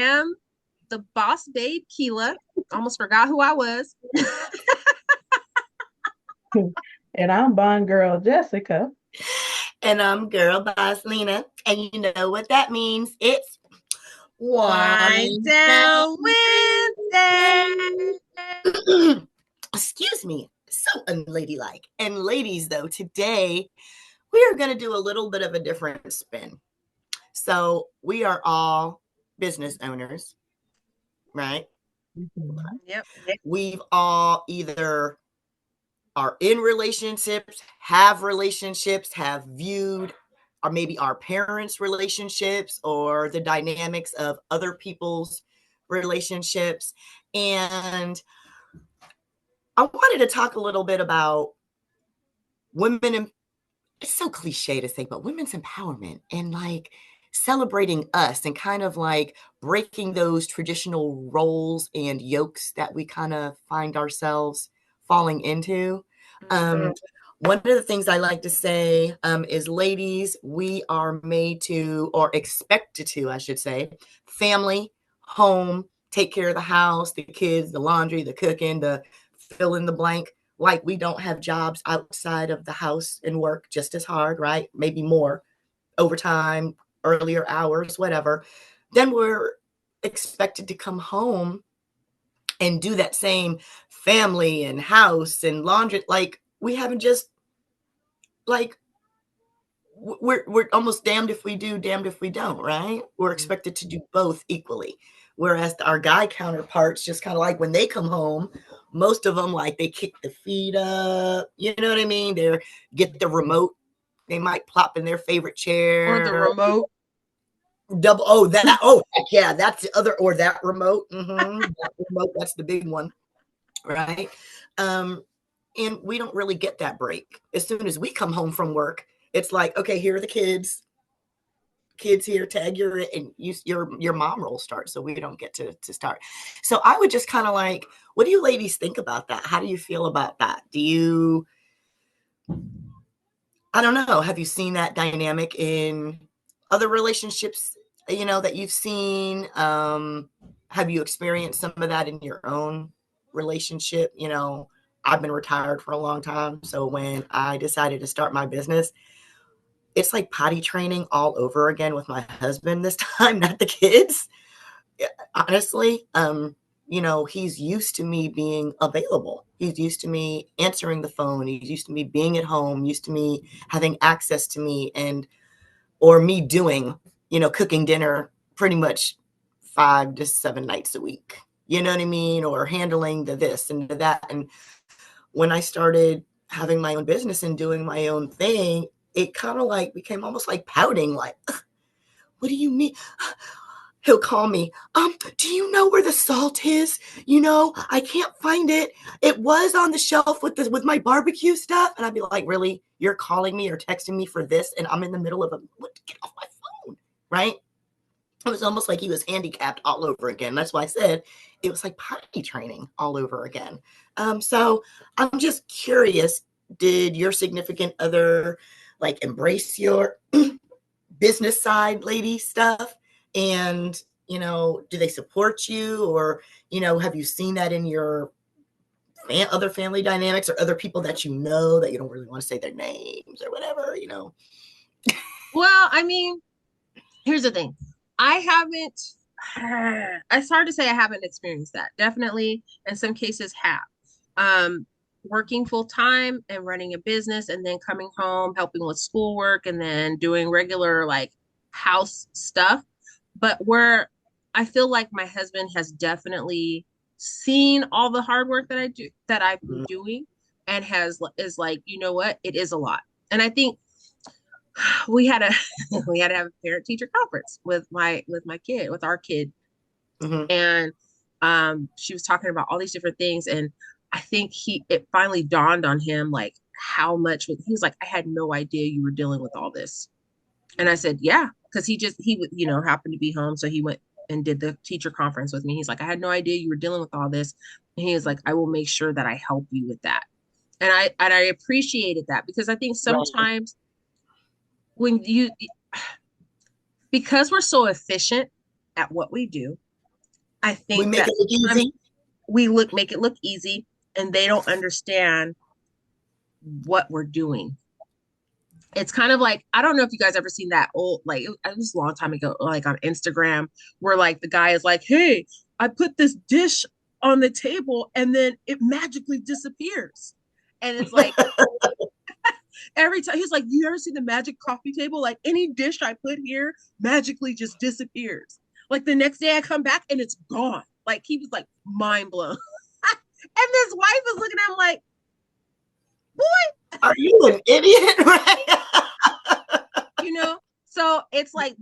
am the boss babe, Kealah. Almost forgot who I was. And I'm Bond Girl Jessica. And I'm Girl Boss Lena. And you know what that means. It's Whine Whine Down Down Wednesday. Wednesday. Excuse me. So unladylike. And ladies, though, today we are going to do a little bit of a different spin. So we are all business owners, right? Mhm. Yep. We've all either are in relationships, have viewed, or maybe our parents' relationships or the dynamics of other people's relationships. And I wanted to talk a little bit about women. And it's so cliche to say, but women's empowerment and like celebrating us and kind of like breaking those traditional roles and yokes that we kind of find ourselves falling into. Mhm. One of the things I like to say is, ladies, we are made to, or expected to, I should say, family, home, take care of the house, the kids, the laundry, the cooking, the fill in the blank. Like we don't have jobs outside of the house and work just as hard, right? Maybe more overtime, earlier hours, whatever. Then we're expected to come home and do that same family and house and laundry. Like we haven't just like we're almost damned if we do, damned if we don't, right? We're expected to do both equally. Whereas our guy counterparts just kind of like when they come home, most of them like they kick the feet up, you know what I mean? They get the remote, they might plop in their favorite Or the chair. remote. Double oh that oh heck yeah, that's the other or that remote. That remote, that's the big one, right? Um, and we don't really get that break. As soon as we come home from work, it's like, okay, here are the kids here, tag your and your mom roll start. So we don't get to start. So I would just kind of like, what do you ladies think about that? How do you feel about that? Do you, I don't know, have you seen that dynamic in other relationships, that you've seen? Have you experienced some of that in your own relationship? I've been retired for a long time. So when I decided to start my business, it's like potty training all over again with my husband this time, not the kids. Honestly, he's used to me being available. He's used to me answering the phone. He's used to me being at home, used to me having access to me and or me doing, cooking dinner pretty much 5 to 7 nights a week. You know what I mean? Or handling the this and the that. And when I started having my own business and doing my own thing, it kind of like became almost like pouting, like, what do you mean? He'll call me, do you know where the salt is? I can't find it. It was on the shelf with my barbecue stuff. And I'd be like, really? You're calling me or texting me for this? And I'm in the middle of get off my phone, right? It was almost like he was handicapped all over again. That's why I said it was like potty training all over again. So I'm just curious, did your significant other like embrace your business side lady stuff? And, do they support you? Or, have you seen that in your other family dynamics or other people that that you don't really want to say their names or whatever? Well, I mean, here's the thing. I haven't, it's hard to say I haven't experienced that. Definitely, in some cases, have. Working full time and running a business, and then coming home, helping with schoolwork, and then doing regular like house stuff. But where I feel like my husband has definitely seen all the hard work that I do, that I've been doing, and is like, you know what, it is a lot. And I think we had a we had to have a parent teacher conference with our kid, Mm-hmm. and she was talking about all these different things, and I think it finally dawned on him like how much. He was like, I had no idea you were dealing with all this. And I said, yeah, because he would, happened to be home, so he went and did the teacher conference with me. He's like, I had no idea you were dealing with all this. And he was like, I will make sure that I help you with that. And I appreciated that, because I think Right. sometimes when you, because we're so efficient at what we do, I We think make that it look sometimes easy. we make it look easy, and they don't understand what we're doing. It's kind of like, I don't know if you guys ever seen that old, like it was a long time ago, like on Instagram, where like the guy is like, hey, I put this dish on the table and then it magically disappears. And it's like every time he's like, you ever see the magic coffee table? Like any dish I put here magically just disappears. Like the next day I come back and it's gone. Like he was like mind blown. And this wife is looking at him like, boy, Are you an idiot? Right? you know. So it's like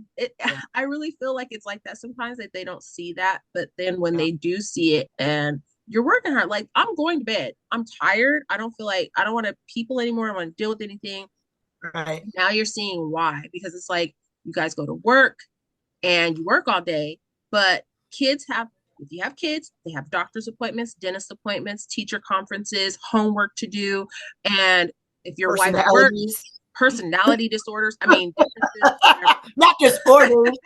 I really feel like it's like that sometimes, that they don't see that, but then when they do see it, and you're working hard, like I'm going to bed, I'm tired, I don't feel like, I don't want to people anymore, I don't want to deal with anything. Right. Now you're seeing why, because it's like you guys go to work and you work all day, but kids have, if you have kids, they have doctor's appointments, dentist appointments, teacher conferences, homework to do. And if your wife works, Personalities. personality disorders, I mean, differences, whatever, Not disorders.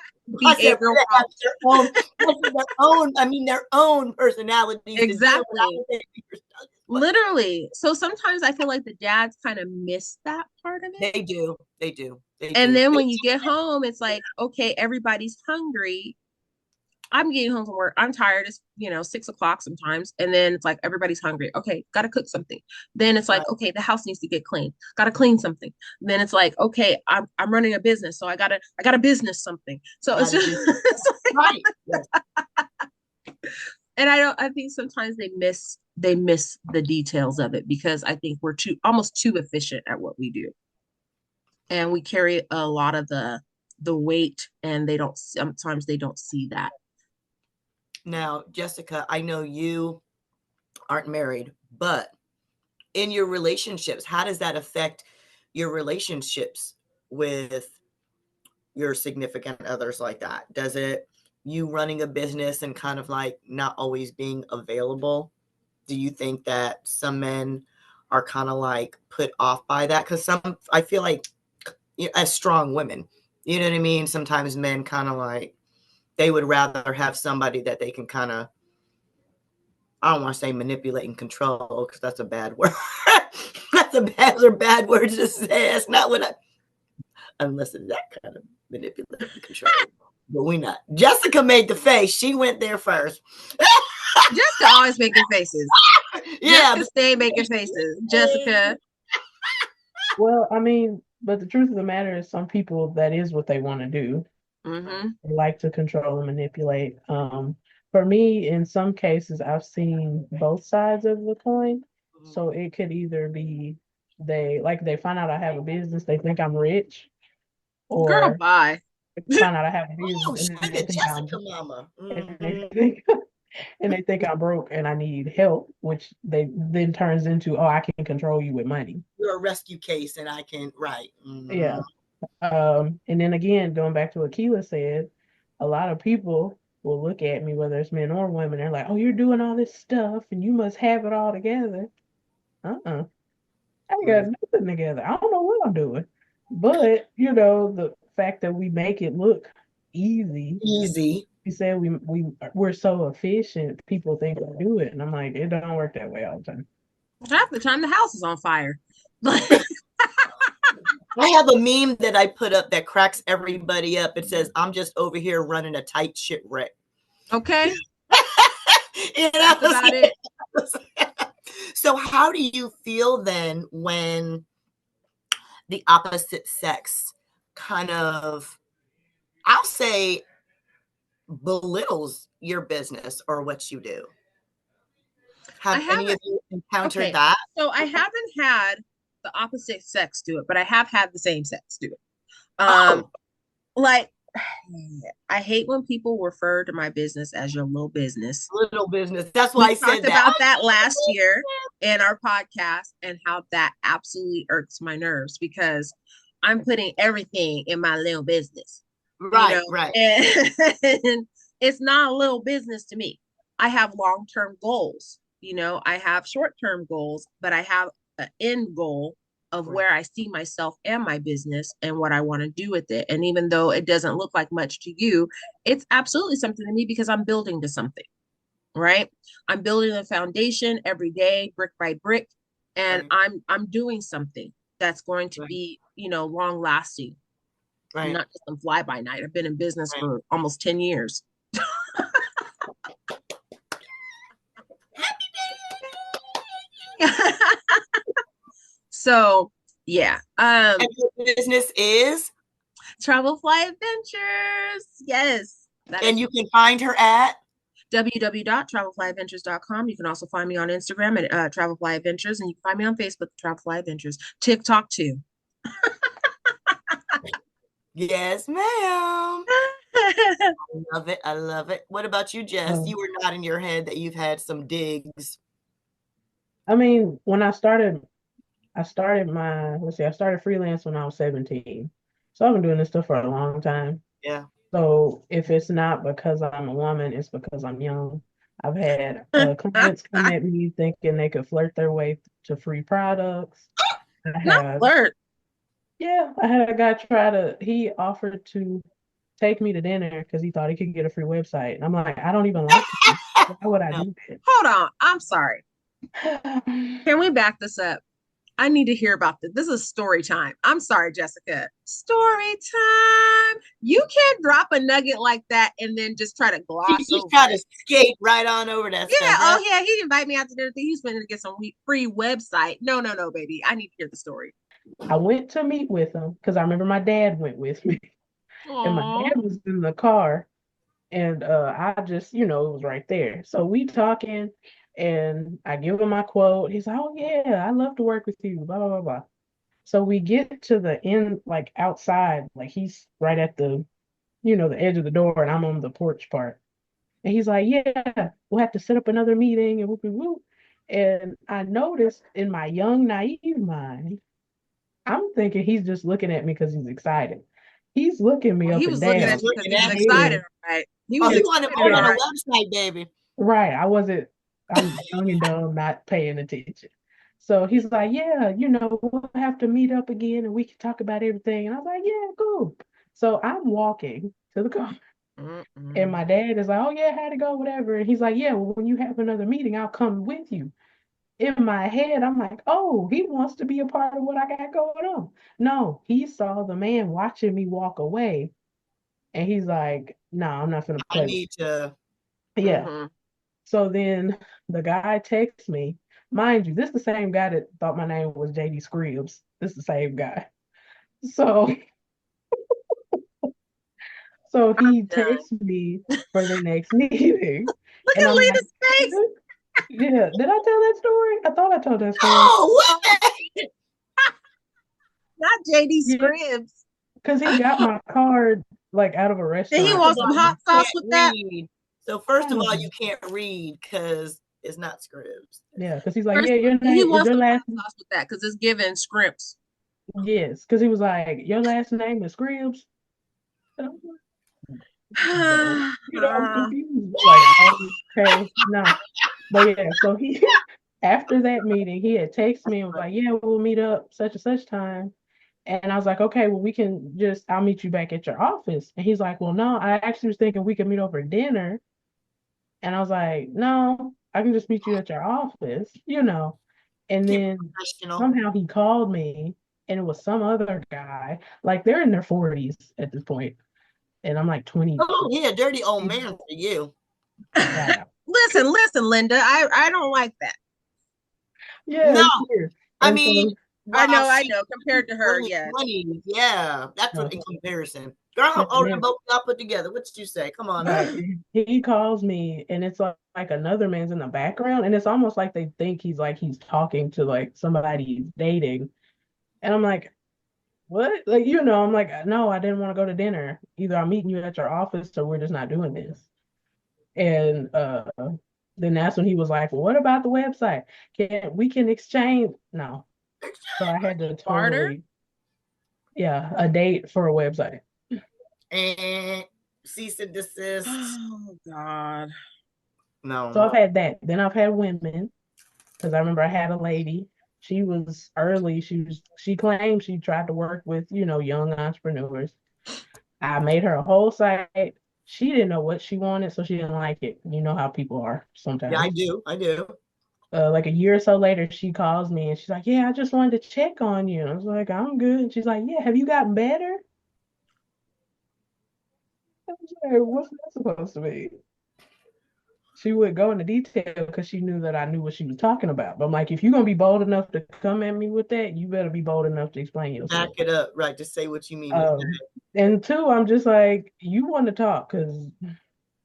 I said behavioral have problems. their own, their own personalities to deal Exactly. with. Literally. So sometimes I feel like the dads kind of miss that part of it. They do. They do. They And do. then when you get home, it's like, okay, everybody's hungry. I'm getting home from work. I'm tired. It's 6 o'clock sometimes. And then it's like everybody's hungry. Okay, gotta cook something. Then it's like, Right. okay, the house needs to get clean. Gotta clean something. Then it's like, okay, I'm running a business. So I gotta business something. So it's just it's like, Right. Yes. and I think sometimes they miss the details of it, because I think we're almost too efficient at what we do. And we carry a lot of the weight, and sometimes they don't see that. Now, Jessica, I know you aren't married, but in your relationships, how does that affect your relationships with your significant others like that? Does it, you running a business and kind of like not always being available? Do you think that some men are kind of like put off by that? Because I feel like as strong women, you know what I mean? Sometimes men kind of like, they would rather have somebody that they can kind of, I don't want to say manipulate and control, because that's a bad word. Those are bad words to say. That's not what unless it's that kind of manipulate and control. But we not. Jessica made the face. She went there first. Jessica always making faces. Yeah. Jessica stay making faces. Jessica. Well, I mean, but the truth of the matter is, some people, that is what they want to do. Mm-hmm. They like to control and manipulate. For me, in some cases, I've seen both sides of the coin. So it could either be they find out I have a business, they think I'm rich, Girl, or bye. they find out I have a business Oh, and she's then they a think Jessica mama. and they think and they think I'm broke and I need help, which they then turns into, oh, I can control you with money. You're a rescue case, and I can right. Yeah. And then again, going back to what Kealah said, a lot of people will look at me, whether it's men or women, they're like, oh, you're doing all this stuff and you must have it all together. Uh-uh. I ain't got nothing together. I don't know what I'm doing. But, the fact that we make it look easy, Easy. we say we're so efficient, people think we do it. And I'm like, it don't work that way all the time. Half the time the house is on fire. I have a meme that I put up that cracks everybody up. It says, I'm just over here running a tight shipwreck. Okay. That's about it. So how do you feel then when the opposite sex kind of, I'll say, belittles your business or what you do? I Have any of haven't. you encountered Okay. that? So I haven't had the opposite sex do it, but I have had the same sex do it. Oh, Like, I hate when people refer to my business as your little business. little business. That's why We I talked said that. about that last year in our podcast, and how that absolutely irks my nerves, because I'm putting everything in my little business, Right, right. and it's not a little business to me. I have long-term goals, I have short-term goals, but I have an end goal of Right. where I see myself and my business and what I want to do with it. And even though it doesn't look like much to you, it's absolutely something to me because I'm building to something, right? I'm building a foundation every day, brick by brick, and Right. I'm doing something that's going to Right. be, long lasting, Right. not just some fly by night. I've been in business Right. for almost 10 years. So yeah. And your business is, Travel Fly Adventures. Yes. That and is you can find her at www.travelflyadventures.com. You can also find me on Instagram at Travel Fly Adventures, and you can find me on Facebook at Travel Fly Adventures. TikTok too. Yes, ma'am. I love it. I love it. What about you, Jess? You were not in your head that you've had some digs. I mean, when I started I started freelance when I was 17. So I've been doing this stuff for a long time. Yeah. So if it's not because I'm a woman, it's because I'm young. I've had clients come at me thinking they could flirt their way to free products. I Not have, flirt. yeah, I had a guy he offered to take me to dinner because he thought he could get a free website. And I'm like, I don't even like you. Why would I No. do Hold on. I'm sorry. that? Can we back this up? I need to hear about this. This is story time. I'm sorry, Jessica. Story time. You can't drop a nugget like that and then just try to She gloss just over tried to it. skate right on over that Yeah. stuff, right? Oh, yeah. He'd invite me out to dinner. He's going to get some free website. No, no, no, baby. I need to hear the story. I went to meet with him because I remember my dad went with me, and my Aww. dad was in the car, and I just, it was right there. So we talking, and I give him my quote. He's like, "Oh yeah, I love to work with you." Blah blah blah blah. So we get to the end, like outside, like he's right at the edge of the door, and I'm on the porch part. And he's like, "Yeah, we'll have to set up another meeting," and whoop whoop. And I noticed in my young, naive mind, I'm thinking he's just looking at me because he's excited. He's looking me Well, up he and was looking He's down at you because looking he was at excited, you. in right? He Oh, was he wanted excited, more all on a my right. website, baby. right. I'm young and dumb, not paying attention. So he's like, "Yeah, we'll have to meet up again and we can talk about everything." And I was like, "Yeah, cool." So I'm walking to the car, and Mm-mm. my dad is like, "Oh yeah, how'd it go? Whatever." And he's like, "Yeah, well, when you have another meeting, I'll come with you." In my head, I'm like, "Oh, he wants to be a part of what I got going on." No, he saw the man watching me walk away, and he's like, "No, I'm not gonna I play with need to. you." Yeah. Mm-hmm. So then the guy texts me. Mind you, this is the same guy that thought my name was JD Scribbs. This is the same guy. So so I'm he done. texts me for the next meeting. Look And at I'm like, Lena's face. yeah, did I tell that story? I thought I told that story. Oh, what? Not JD Yeah, Scribbs. because he got my card like out of a Did he First restaurant. of want all, some you hot sauce can't with that? read. So first I of don't all, know. you can't read because it's not scripts. Yeah, because he's like, First "Yeah, of all, your did he name is want your some last." hot sauce with that? Because it's giving scripts. Yes, because he was like, "Your last name is Scribbs." And I'm like, no, I'm confused. Like, okay, no. But yeah, so he after that meeting, he had texted me and was like, "Yeah, we'll meet up such and such time." And I was like, "Okay, well, I'll meet you back at your office." And he's like, "Well, no, I actually was thinking we could meet over dinner." And I was like, "No, I can just meet you at your office." And Keep it then professional. somehow he called me, and it was some other guy. Like they're in their 40s at this point, and I'm like 20. Oh, yeah, dirty old man for you. Yeah, Listen, Linda. I don't like that. yeah, No, it's weird. I And mean, so, while I she's know. Compared to her, early yes. 20s, yeah, that's what uh, in comparison. Girl, how and old are then both y'all put together? What did you say? Come on now. right, he calls me, and it's like another man's in the background, and it's almost like they think he's talking to like somebody he's dating, and I'm like, what? Like, I'm like, no, I didn't want to go to dinner. Either I'm meeting you at your office, or we're just not doing this. And then that's when he was like, well, what about the website? We can exchange? No. So I had to Barter? totally, yeah, a date for a website. And cease and desist. Oh God. So No. I've had that. Then I've had women, because I remember I had a lady. She was early. She claimed she tried to work with, young entrepreneurs. I made her a whole site. She didn't know what she wanted, so she didn't like it. You know how people are Yeah, I sometimes. do. I do. Like a year or so later, she calls me and she's like, "Yeah, I just wanted to check on you." I was like, "I'm good." And she's like, "Yeah, have you gotten better?" I was like, "What's that supposed to be?" She would go into detail because she knew that I knew what she was talking about. But I'm like, if you're gonna be bold enough to come at me with that, you better be bold enough to explain Back yourself. it up, right? To say what you mean to Um, and two, I'm just like, you want to talk because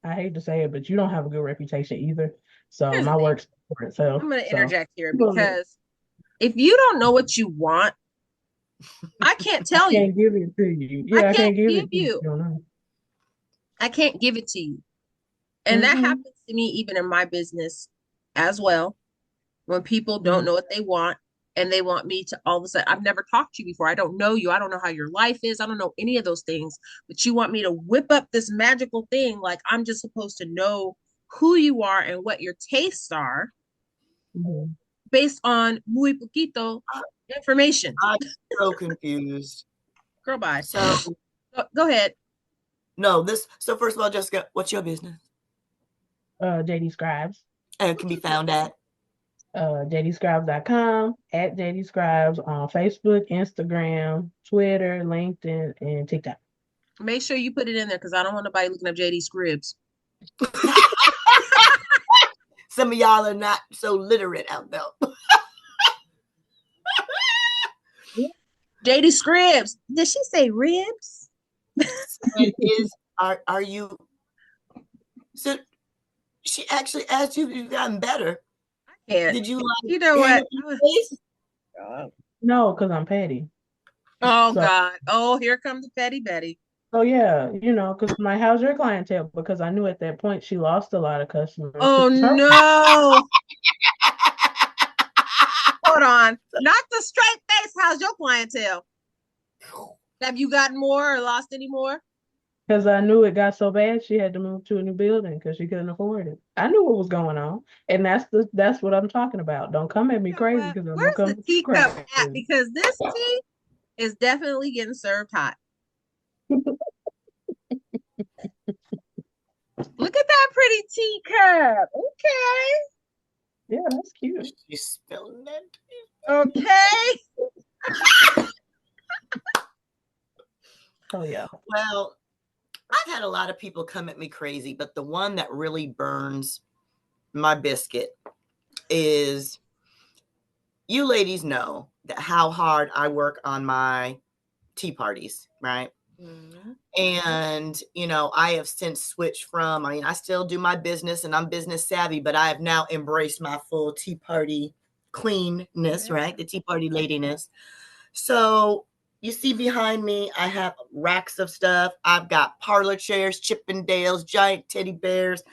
I hate to say it, but you don't have a good reputation either. So Here's the my thing. work's for itself. I'm going to So interject here well, because if you don't know what you want, I can't I tell you. can't give it to you. I Yeah, I can't can't give give it to you. you. You don't know. I can't give it to you. And that Mm-hmm. happens to me even in my business as well. When people don't Mm-hmm. know what they want and they want me to all of a sudden, I've never talked to you before. I don't know you. I don't know how your life is. I don't know any of those things. But you want me to whip up this magical thing like I'm just supposed to know who you are and what your tastes are Mm-hmm. based on muy poquito information. I'm so confused. Girl, bye. So Go ahead. no, this. So first of all, Jessica, what's your business? JD Scribes. And it can What be you do? found at. jdscribes.com, at jdscribes on Facebook, Instagram, Twitter, LinkedIn, and TikTok. Make sure you put it in there because I don't want nobody looking up JD Scribs. Some of y'all are not so literate out there. JD Scribs. Did she say ribs? And are you? So she actually asked you if you've gotten better. Can't. Did you like You know hang what? up your face? No, because I'm petty. Oh So, God. Oh, here comes the petty Betty. so yeah, because my how's your clientele? Because I knew at that point she lost a lot of customers Oh because her no. Hold on. Not the straight face. How's your clientele? Have you gotten more or lost any more? because I knew it got so bad she had to move to a new building because she couldn't afford it. I knew what was going on, and that's what I'm talking about. Don't come at me You know crazy what? because I'm gonna Where's come the at you teacup at? crazy. Because this tea is definitely getting served hot. Look at that pretty teacup. Yeah, that's cute. She's spilling that. Okay. Okay. Oh yeah. Well, I've had a lot of people come at me crazy, but the one that really burns my biscuit is you ladies know that how hard I work on my tea parties, right? Mhm. And, I have since switched from, I still do my business and I'm business savvy, but I have now embraced my full tea party queenness, right? The tea party ladiness. So you see behind me, I have racks of stuff. I've got parlor chairs, Chippendales, giant teddy bears,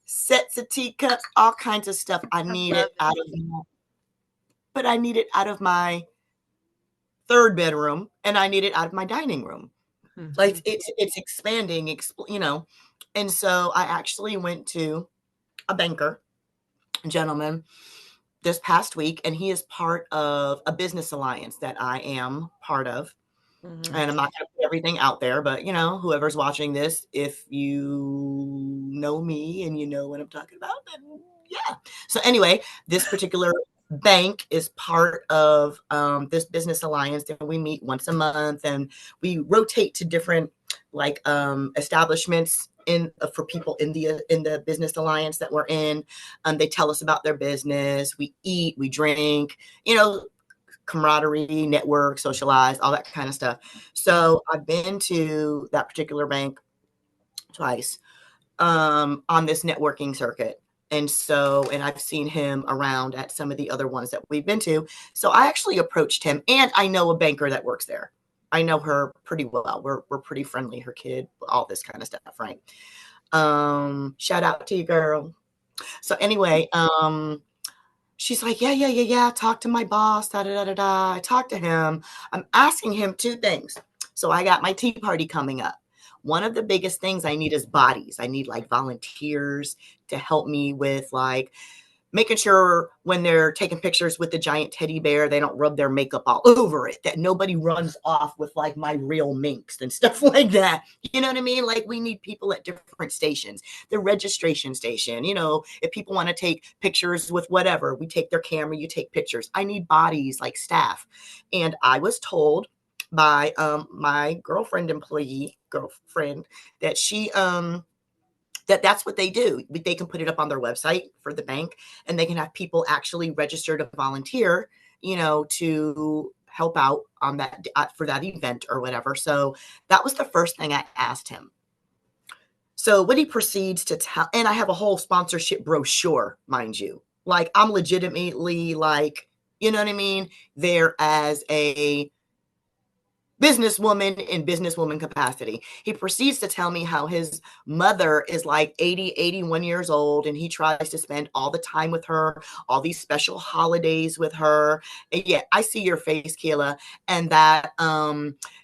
sets of teacups, all kinds of stuff. I I need love it out it. of but I need it out of my third bedroom and I need it out of my dining room. Like Mhm. it's expanding, And so I actually went to a banker gentleman this past week, and he is part of a business alliance that I am part of. Mhm. And I'm not going to put everything out there, but whoever's watching this, if you know me and you know what I'm talking about, then yeah. So anyway, this particular bank is part of this business alliance, and we meet once a month, and we rotate to different establishments for people in the business alliance that we're in. They tell us about their business. We eat, we drink, camaraderie, network, socialize, all that kind of stuff. So I've been to that particular bank twice on this networking circuit. And I've seen him around at some of the other ones that we've been to. So I actually approached him, and I know a banker that works there. I know her pretty well. We're pretty friendly, her kid, all this kind of stuff, right? Shout out to you, girl. So anyway, she's like, yeah. Talk to my boss. Da, da, da, da, da. I talked to him. I'm asking him two things. So I got my tea party coming up. One of the biggest things I need is bodies. I need like volunteers to help me with like making sure when they're taking pictures with the giant teddy bear, they don't rub their makeup all over it, that nobody runs off with like my real minks and stuff like that. You know what I mean? Like, we need people at different stations. The registration station, you know, if people want to take pictures with whatever, we take their camera, you take pictures. I need bodies like staff. And I was told by my girlfriend that she that's what they do. They can put it up on their website for the bank, and they can have people actually register to volunteer, you know, to help out on that for that event or whatever. So that was the first thing I asked him. So what he proceeds to tell, and I have a whole sponsorship brochure, mind you. Like, I'm legitimately, like, you know what I mean, there as a businesswoman in businesswoman capacity. He proceeds to tell me how his mother is like 80, 81 years old, and he tries to spend all the time with her, all these special holidays with her. And yeah, I see your face, Kealah, and that,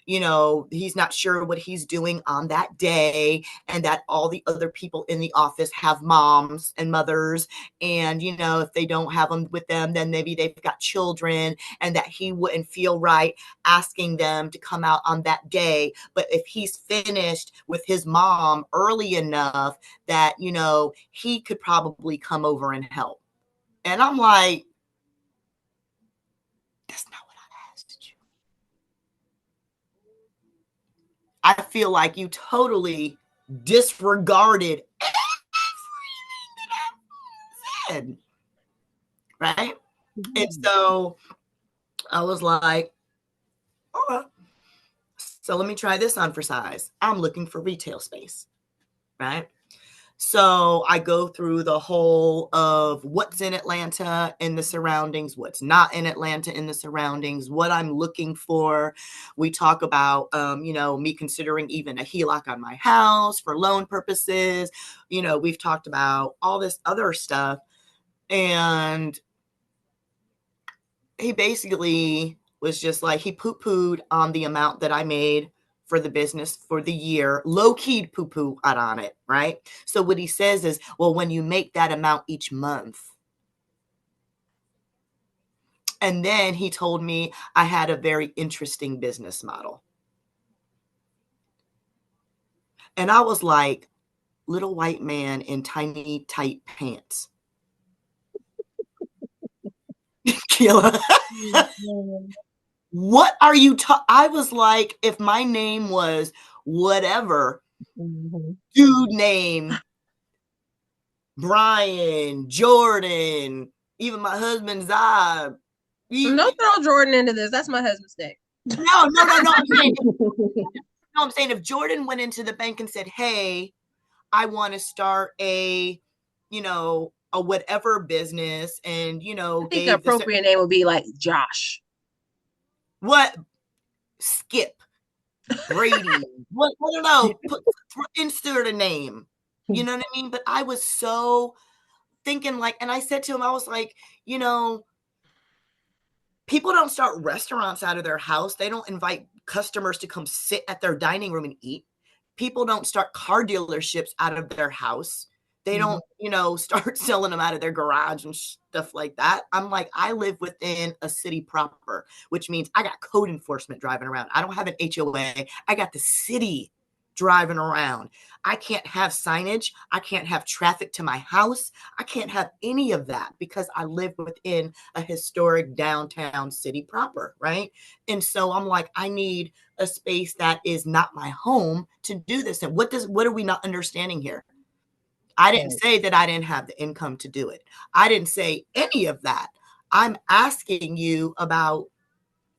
you know, he's not sure what he's doing on that day, and that all the other people in the office have moms and mothers, and, you know, if they don't have them with them, then maybe they've got children, and that he wouldn't feel right asking them to come out on that day. But if he's finished with his mom early enough, that, you know, he could probably come over and help. And I'm like, that's not what I asked you. I feel like you totally disregarded everything that I said. Right? Mm-hmm. And so I was like, all right. So let me try this on for size. I'm looking for retail space, right? So I go through the whole of what's in Atlanta and the surroundings, what's not in Atlanta and the surroundings, what I'm looking for. We talk about, you know, me considering even a HELOC on my house for loan purposes. You know, we've talked about all this other stuff. And he basically was just like, he poo-pooed on the amount that I made for the business for the year, low-key poo-poo on it, right? So what he says is, well, when you make that amount each month. And then he told me I had a very interesting business model. And I was like, little white man in tiny, tight pants. Kealah. What are you I was like, if my name was whatever, dude name, Brian, Jordan, even my husband's Don't throw Jordan into this. That's my husband's name. No. I'm saying if Jordan went into the bank and said, hey, I want to start a, you know, a whatever business, and, you know, I think the appropriate name would be like Josh. What? Skip. Brady. What? I don't know. Insert a name. You know what I mean? But I was so thinking, like, and I said to him, I was like, you know, people don't start restaurants out of their house. They don't invite customers to come sit at their dining room and eat. People don't start car dealerships out of their house. They don't, you know, start selling them out of their garage and stuff like that. I'm like, I live within a city proper, which means I got code enforcement driving around. I don't have an HOA. I got the city driving around. I can't have signage. I can't have traffic to my house. I can't have any of that because I live within a historic downtown city proper, right? And so I'm like, I need a space that is not my home to do this. And what are we not understanding here? I didn't say that I didn't have the income to do it. I didn't say any of that. I'm asking you about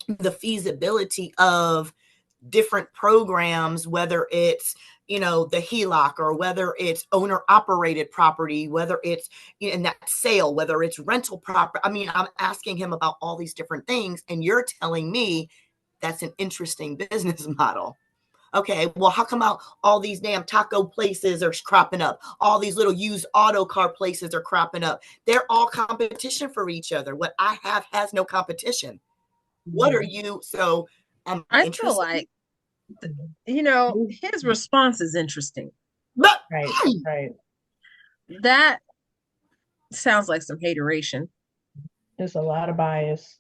the feasibility of different programs, whether it's, you know, the HELOC, or whether it's owner operated property, whether it's in that sale, whether it's rental property. I mean, I'm asking him about all these different things, and you're telling me that's an interesting business model. Okay, well, how come out all these damn taco places are cropping up? All these little used auto car places are cropping up. They're all competition for each other. What I have has no competition. What are you? So I'm interested. Feel like, you know, his response is interesting. But right. That Sounds like some hateration. It's a lot of bias.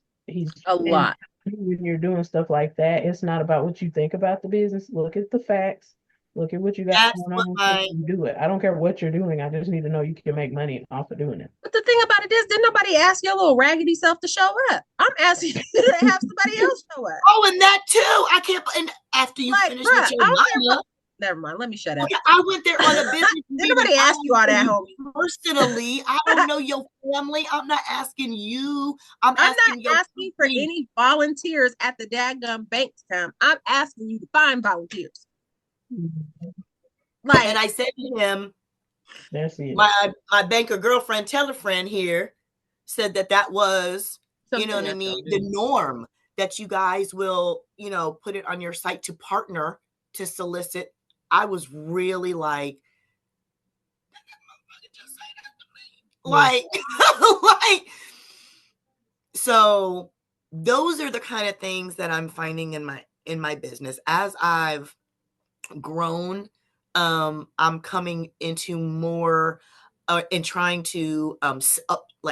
A And lot. when you're doing stuff like that, it's not about what you think about the business. Look at the facts. Look at what you got That's going what on before my you do it. I don't care what you're doing. I just need to know you can make money off of doing But the thing about it is, didn't nobody ask your little raggedy self to show up? I'm asking you to have somebody else show up. Oh, and that too. I can't. And after you Like, finish with bruh, your I don't care mama, Never mind. Let me shut oh up. yeah, I went there on a business Didn't meeting. nobody I ask you don't all know that, you homie? personally. I don't know your family. I'm not asking you. I'm I'm asking not your asking for company. any volunteers at the daggum bank account. I'm asking you to find volunteers. it. And Like, I said to him, That's it. my banker girlfriend, teller friend here, said that was, you know something what I that mean, they'll the do. norm, that you guys will, put it on your site to partner to solicit. I was really Yeah. like, like, so those are the kind of things that I'm finding in my business as I've grown. I'm coming into more and trying to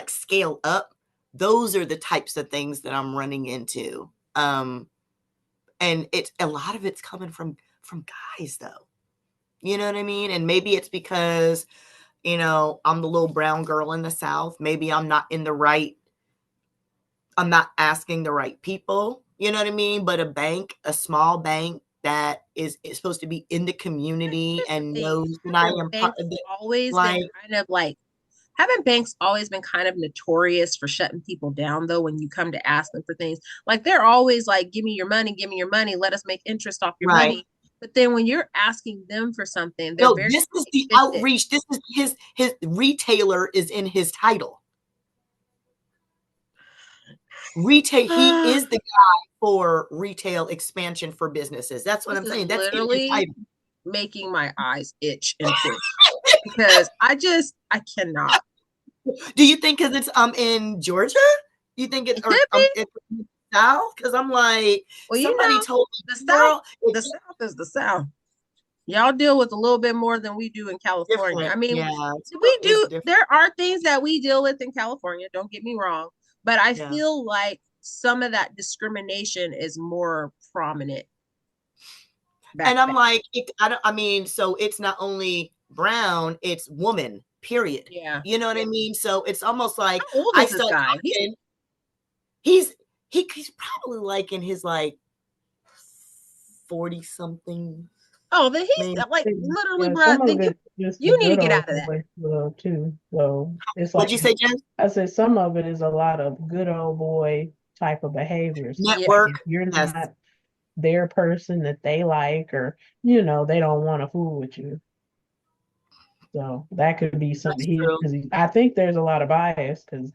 scale up. Those are the types of things that I'm running into. And it's a lot of it's coming from guys though. You know what I mean? And maybe it's because, I'm the little brown girl in the South. Maybe I'm not asking the right people, you know what I mean? But a small bank that is supposed to be in the community Here's the and thing. knows that I am part Banks of it. always been Like, kind of like haven't banks always been kind of notorious for shutting people down though when you come to ask them for things? Like they're always like, give me your money, let us make interest off your right. money. But then when you're asking them for something, they're No, very this is the shifted. outreach. This is his retailer is in his title. Retail, he is the guy for retail expansion for businesses. That's what This I'm is saying. That's in his literally title. making my eyes itch and twitch because I cannot. Do you think because it's in Georgia? You think it's It could be. it's South? Because I'm like, Well, somebody told the me, South, girl, the it's South is the South. Y'all deal with a little bit more than we do in California. different. I mean, Yeah, we it's do, different. there are things that we deal with in California, don't get me wrong, but I Yeah. feel like some of that discrimination is more prominent And back I'm then. like, I mean, so it's not only brown, it's woman, period. Yeah. You know what I mean? So it's almost like How old I is this start guy? He's talking. He's probably like in his 40 something, oh, then he's maybe. like literally, Yeah, bro. some of it just the You need to good get old out of that. boy too. So it's What'd like you say, Jen? I said, some of it is a lot of good old boy type of behaviors. Yeah. Like Network. if you're Yes. not their person that they like, or they don't want to fool with you. So that could be That's something true. because I think there's a lot of bias because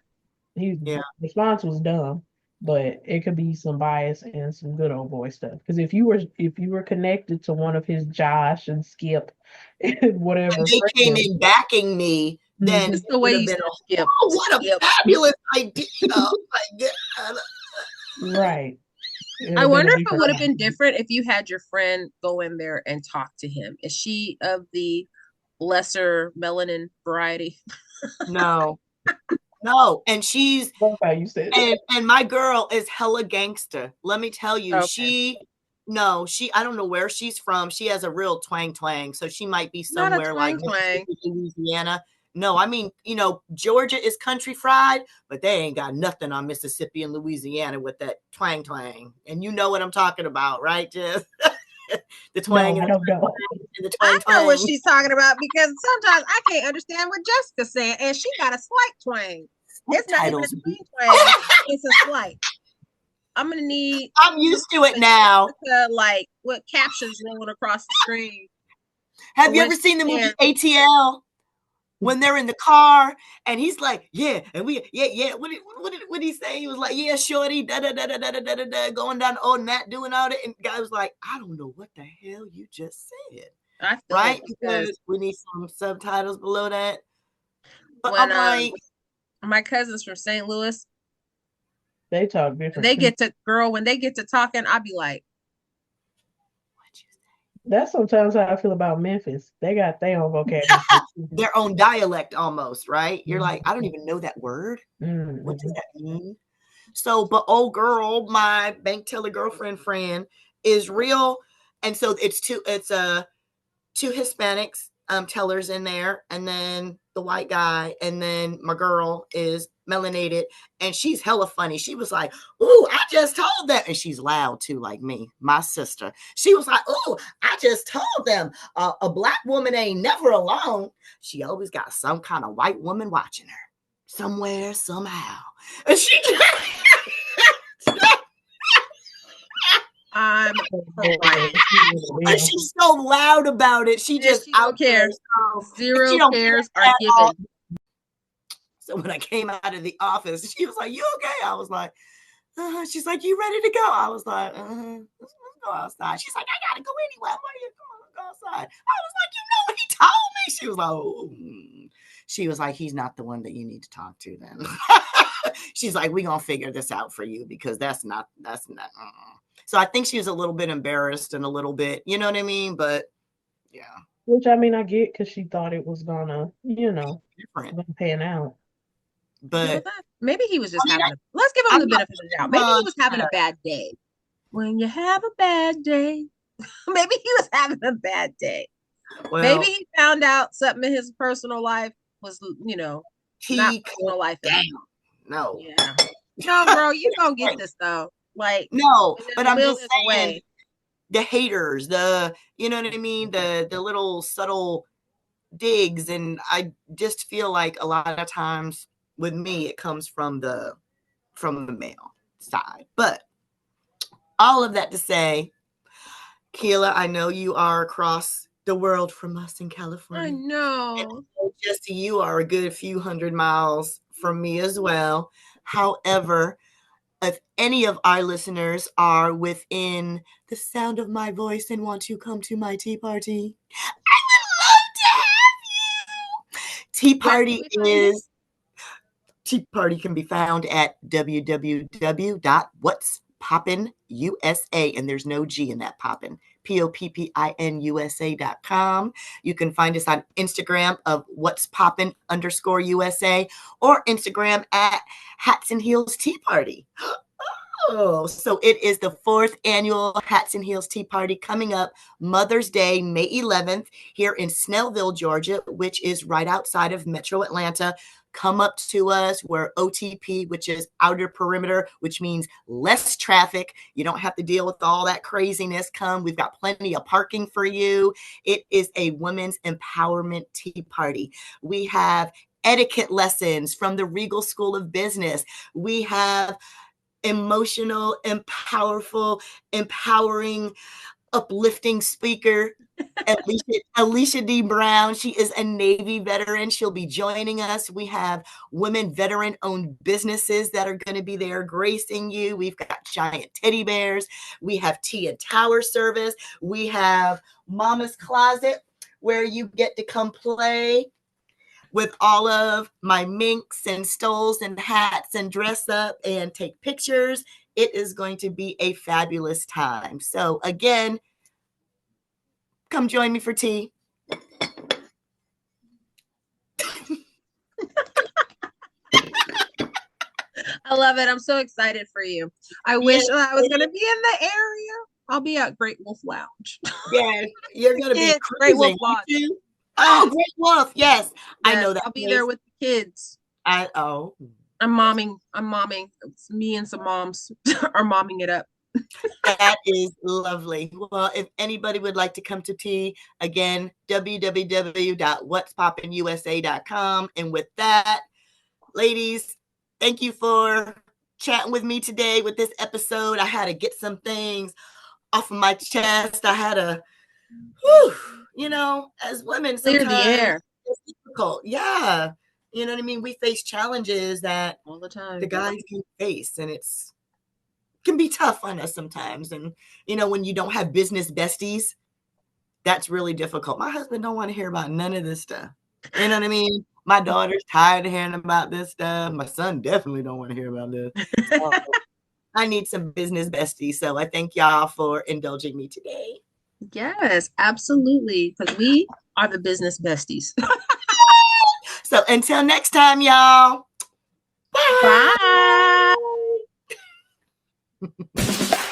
his Yeah. response was dumb, but it could be some bias and some good old boy stuff. Because if you were connected to one of his Josh and Skip and And whatever they came friends, in backing me, then mhm, Just it the way would have you been said skip. what a Skip. fabulous idea. Oh my God. right, it would I have been wonder a if it different would have been conversation. different if you had your friend go in there and talk to him. Is she of the lesser melanin variety? No, no. And Love how you said that. and my girl is hella gangster. Let me tell you, Okay. no, I don't know where she's from. She has a real twang twang. So she might be Not a somewhere like twang twang. Mississippi, Louisiana. No, I mean, Georgia is country fried, but they ain't got nothing on Mississippi and Louisiana with that twang twang. And you know what I'm talking about, right, Jess? The twang No, and I the don't know. and the I twang know what twang. she's talking about because sometimes I can't understand what Jessica's saying, and she got a slight twang. It's not even a Titles. twang twang, it's a slight. I'm gonna need I'm used to it now. Jessica like what captions rolling across the screen Have for you when ever she's seen the movie saying, ATL? When they're in the car and he's like, yeah, and yeah. What did he say? He was like, yeah, shorty, da da da da da da da da, going down on that, doing all that. And the guy was like, I don't know what the hell you just said. I feel Right? it because Because we need some subtitles below that. But when I'm like, my cousins from St. Louis, They talk when different they too. get to talking, I'll be like, what you say? That's sometimes how I feel about Memphis. They got their own vocabulary too. Their own dialect almost, right? You're like, I don't Mhm. even know that word. What does Mhm. that mean? So, but old girl, my bank teller girlfriend friend is real. And so two Hispanics tellers in there, and then the white guy, and then my girl is melanated, and she's hella funny. She was like, "Ooh, I just told them," and she's loud too, like me, my sister. She was like, "Ooh, I just told them a black woman ain't never alone. She always got some kind of white woman watching her somewhere, somehow." And she I'm crying. and she's so loud about it. She And just she out don't there. care. So, and she Zero don't care cares are at all. given. So when I came out of the office, she was like, "You okay?" I was like, She's like, "You ready to go?" I was like, let's go outside. She's like, "I gotta go anyway. Why are you going to go outside?" I was like, "You know what he told me?" She was like, "Oh." She was like, "He's not the one that you need to talk to then." She's like, "We gonna figure this out for you because that's not. So I think she was a little bit embarrassed and a little bit, you know what I mean? But yeah, Which I mean, I get because she thought it was gonna, different. gonna pan out. Yeah, But but maybe he was I just mean, having let's give him I'm the not benefit of the doubt. putting Maybe he on. was having a bad day. When you have a bad day, maybe he was having a bad day. Maybe Well, he found out something in his personal life was, not he could personal life at all. down. No. Yeah. No, girl, you gonna get this though. Like, No, and but the I'm will just is a saying way. the haters, the you know what I mean, the little subtle digs, and I just feel like a lot of times with me it comes from the male side. But all of that to say, Kealah, I know you are across the world from us in I California. And know. just you are a good few hundred miles from me as well. However, if any of our listeners are within the sound of my voice and want to come to my tea party, I would love to have you. Where can we find it? Tea Party can be found at www.whatspoppinUSA, and there's no G in that poppin. POPPINUSA.com. You can find us on Instagram of what's poppin _USA or Instagram at Hats and Heels Tea Party. Oh, so it is the 4th annual Hats and Heels Tea Party coming up Mother's Day, May 11th, here in Snellville, Georgia, which is right outside of Metro Atlanta. Come up to us. We're OTP, which is outer perimeter, which means less traffic. You don't have to deal with all that craziness. Come, we've got plenty of parking for you. It is a women's empowerment tea party. We have etiquette lessons from the Regal School of Business. We have emotional and powerful, empowering, uplifting speaker, Alicia D. Brown. She is a Navy veteran. She'll be joining us. We have women veteran-owned businesses that are going to be there gracing you. We've got giant teddy bears. We have tea and tower service. We have Mama's Closet, where you get to come play with all of my minks and stoles and hats and dress up and take pictures. It is going to be a fabulous time. So again, come join me for tea. I love it. I'm so excited for you. I wish Yes, I was going to be in the area. I'll be at Great Wolf Lounge. yes, you're going to be Kids, Great Wolf cruising, aren't Lodge. you? Oh, Great Wolf. Yes, I Yes, know that I'll be place. there with the kids. Oh, I'm momming. It's me and some moms are momming it up. that is lovely. Well, if anybody would like to come to tea, again, www.whatspoppinUSA.com. And with that, ladies, thank you for chatting with me today with this episode. I had to get some things off of my chest. I had to, as women, Clear the sometimes air it's difficult. Yeah. You know what I mean? We face challenges that all the the time. guys can face, and it's can be tough on us sometimes. And, when you don't have business besties, that's really difficult. My husband don't want to hear about none of this stuff. You know what I mean? My daughter's tired of hearing about this stuff. My son definitely don't want to hear about this. So I need some business besties. So I thank y'all for indulging me today. Yes, absolutely. Because we are the business besties. So until next time, y'all. Bye. Bye.